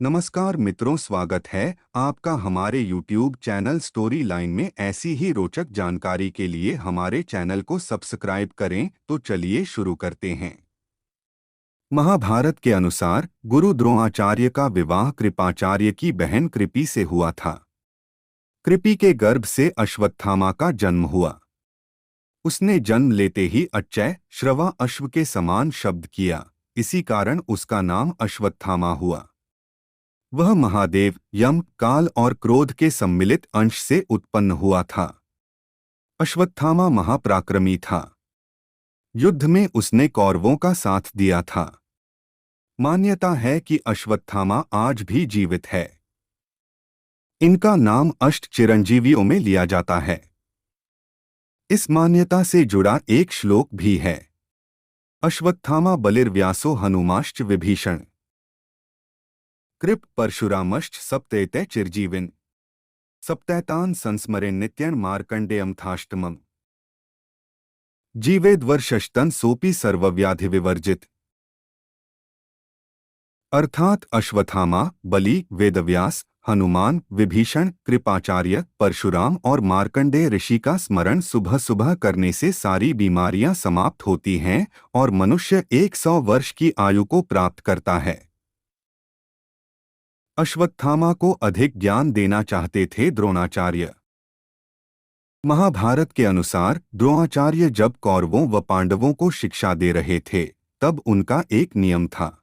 नमस्कार मित्रों, स्वागत है आपका हमारे YouTube चैनल स्टोरी लाइन में। ऐसी ही रोचक जानकारी के लिए हमारे चैनल को सब्सक्राइब करें। तो चलिए शुरू करते हैं। महाभारत के अनुसार गुरु द्रोणाचार्य का विवाह कृपाचार्य की बहन कृपि से हुआ था। कृपि के गर्भ से अश्वत्थामा का जन्म हुआ। उसने जन्म लेते ही अच्चय श्रवा अश्व के समान शब्द किया, इसी कारण उसका नाम अश्वत्थामा हुआ। वह महादेव, यम, काल और क्रोध के सम्मिलित अंश से उत्पन्न हुआ था। अश्वत्थामा महापराक्रमी था। युद्ध में उसने कौरवों का साथ दिया था। मान्यता है कि अश्वत्थामा आज भी जीवित है। इनका नाम अष्ट चिरंजीवियों में लिया जाता है। इस मान्यता से जुड़ा एक श्लोक भी है। अश्वत्थामा बलिर्व्यासो हनुमाश्च विभीषण कृप परशुरामश्च सप्तैते चिरजीविन सप्तैतान संस्मरेन् नित्यं मार्कण्डेयं थाष्टमम् जीवेद्वर्षस्तन सोपि सर्वव्याधि विवर्जित। अर्थात अश्वत्थामा, बलि, वेदव्यास, हनुमान, विभीषण, कृपाचार्य, परशुराम और मार्कंडेय ऋषि का स्मरण सुबह सुबह करने से सारी बीमारियां समाप्त होती हैं और मनुष्य 100 वर्ष की आयु को प्राप्त करता है। अश्वत्थामा को अधिक ज्ञान देना चाहते थे द्रोणाचार्य। महाभारत के अनुसार द्रोणाचार्य जब कौरवों व पांडवों को शिक्षा दे रहे थे, तब उनका एक नियम था।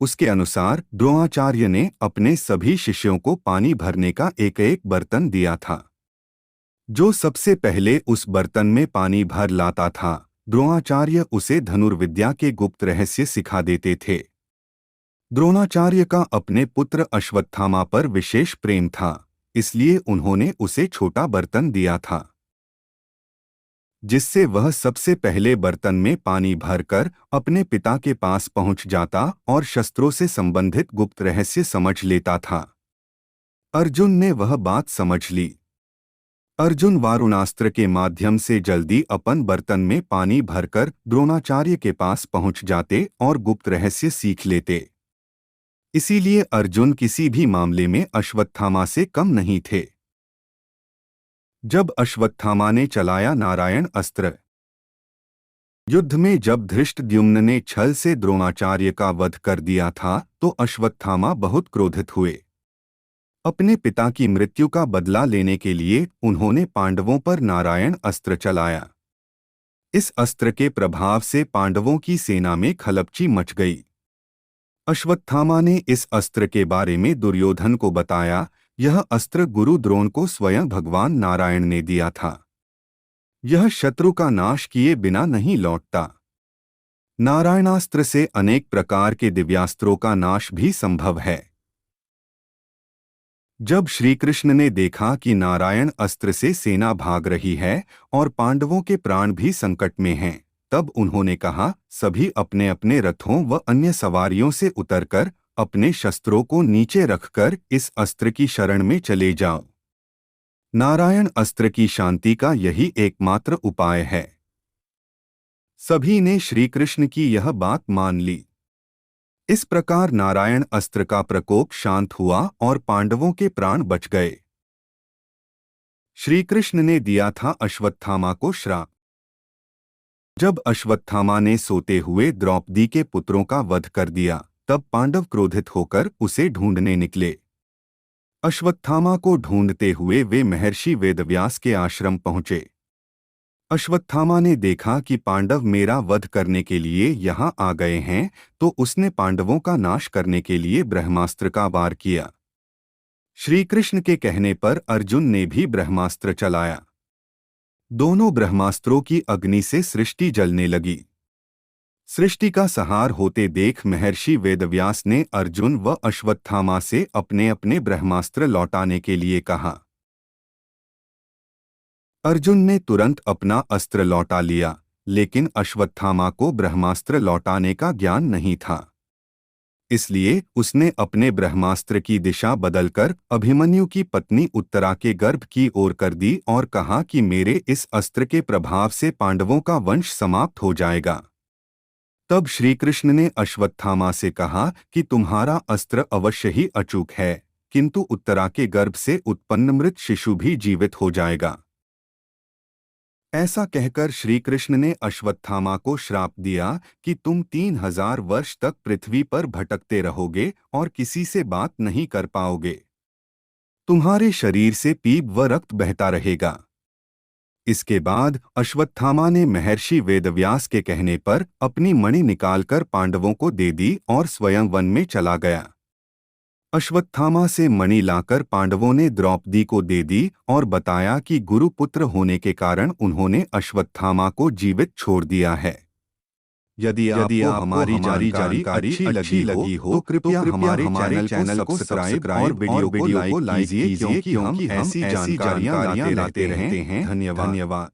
उसके अनुसार द्रोणाचार्य ने अपने सभी शिष्यों को पानी भरने का एक एक बर्तन दिया था। जो सबसे पहले उस बर्तन में पानी भर लाता था, द्रोणाचार्य उसे धनुर्विद्या के गुप्त रहस्य सिखा देते थे। द्रोणाचार्य का अपने पुत्र अश्वत्थामा पर विशेष प्रेम था, इसलिए उन्होंने उसे छोटा बर्तन दिया था, जिससे वह सबसे पहले बर्तन में पानी भरकर अपने पिता के पास पहुंच जाता और शस्त्रों से संबंधित गुप्त रहस्य समझ लेता था। अर्जुन ने वह बात समझ ली। अर्जुन वारुणास्त्र के माध्यम से जल्दी अपन बर्तन में पानी भरकर द्रोणाचार्य के पास पहुंच जाते और गुप्त रहस्य सीख लेते। इसीलिए अर्जुन किसी भी मामले में अश्वत्थामा से कम नहीं थे। जब अश्वत्थामा ने चलाया नारायण अस्त्र, युद्ध में जब धृष्टद्युम्न ने छल से द्रोणाचार्य का वध कर दिया था, तो अश्वत्थामा बहुत क्रोधित हुए। अपने पिता की मृत्यु का बदला लेने के लिए उन्होंने पांडवों पर नारायण अस्त्र चलाया। इस अस्त्र के प्रभाव से पांडवों की सेना में खलबली मच गई। अश्वत्थामा ने इस अस्त्र के बारे में दुर्योधन को बताया। यह अस्त्र गुरु द्रोण को स्वयं भगवान नारायण ने दिया था। यह शत्रु का नाश किए बिना नहीं लौटता। नारायणास्त्र से अनेक प्रकार के दिव्यास्त्रों का नाश भी संभव है। जब श्रीकृष्ण ने देखा कि नारायण अस्त्र से सेना भाग रही है और पांडवों के प्राण भी संकट में हैं, तब उन्होंने कहा, सभी अपने अपने रथों व अन्य सवारियों से उतरकर अपने शस्त्रों को नीचे रखकर इस अस्त्र की शरण में चले जाओ। नारायण अस्त्र की शांति का यही एकमात्र उपाय है। सभी ने श्रीकृष्ण की यह बात मान ली। इस प्रकार नारायण अस्त्र का प्रकोप शांत हुआ और पांडवों के प्राण बच गए। श्रीकृष्ण ने दिया था अश्वत्थामा को श्राप। जब अश्वत्थामा ने सोते हुए द्रौपदी के पुत्रों का वध कर दिया, तब पांडव क्रोधित होकर उसे ढूंढने निकले। अश्वत्थामा को ढूंढते हुए वे महर्षि वेदव्यास के आश्रम पहुंचे। अश्वत्थामा ने देखा कि पांडव मेरा वध करने के लिए यहाँ आ गए हैं, तो उसने पांडवों का नाश करने के लिए ब्रह्मास्त्र का वार किया। श्रीकृष्ण के कहने पर अर्जुन ने भी ब्रह्मास्त्र चलाया। दोनों ब्रह्मास्त्रों की अग्नि से सृष्टि जलने लगी। सृष्टि का संहार होते देख महर्षि वेदव्यास ने अर्जुन व अश्वत्थामा से अपने अपने ब्रह्मास्त्र लौटाने के लिए कहा। अर्जुन ने तुरंत अपना अस्त्र लौटा लिया, लेकिन अश्वत्थामा को ब्रह्मास्त्र लौटाने का ज्ञान नहीं था। इसलिए उसने अपने ब्रह्मास्त्र की दिशा बदलकर अभिमन्यु की पत्नी उत्तरा के गर्भ की ओर कर दी और कहा कि मेरे इस अस्त्र के प्रभाव से पांडवों का वंश समाप्त हो जाएगा। तब श्री कृष्ण ने अश्वत्थामा से कहा कि तुम्हारा अस्त्र अवश्य ही अचूक है, किंतु उत्तरा के गर्भ से उत्पन्न मृत शिशु भी जीवित हो जाएगा। ऐसा कहकर श्री कृष्ण ने अश्वत्थामा को श्राप दिया कि तुम 3000 वर्ष तक पृथ्वी पर भटकते रहोगे और किसी से बात नहीं कर पाओगे। तुम्हारे शरीर से पीप व रक्त बहता रहेगा। इसके बाद अश्वत्थामा ने महर्षि वेदव्यास के कहने पर अपनी मणि निकालकर पांडवों को दे दी और स्वयं वन में चला गया। अश्वत्थामा से मणि लाकर पांडवों ने द्रौपदी को दे दी और बताया कि गुरुपुत्र होने के कारण उन्होंने अश्वत्थामा को जीवित छोड़ दिया है। यदि आपको हमारी जानकारी अच्छी लगी हो तो कृपया हमारे चैनल को सब्सक्राइब और वीडियो को लाइक कीजिए, क्योंकि हम ऐसी जानकारियां लाते रहते हैं। धन्यवाद।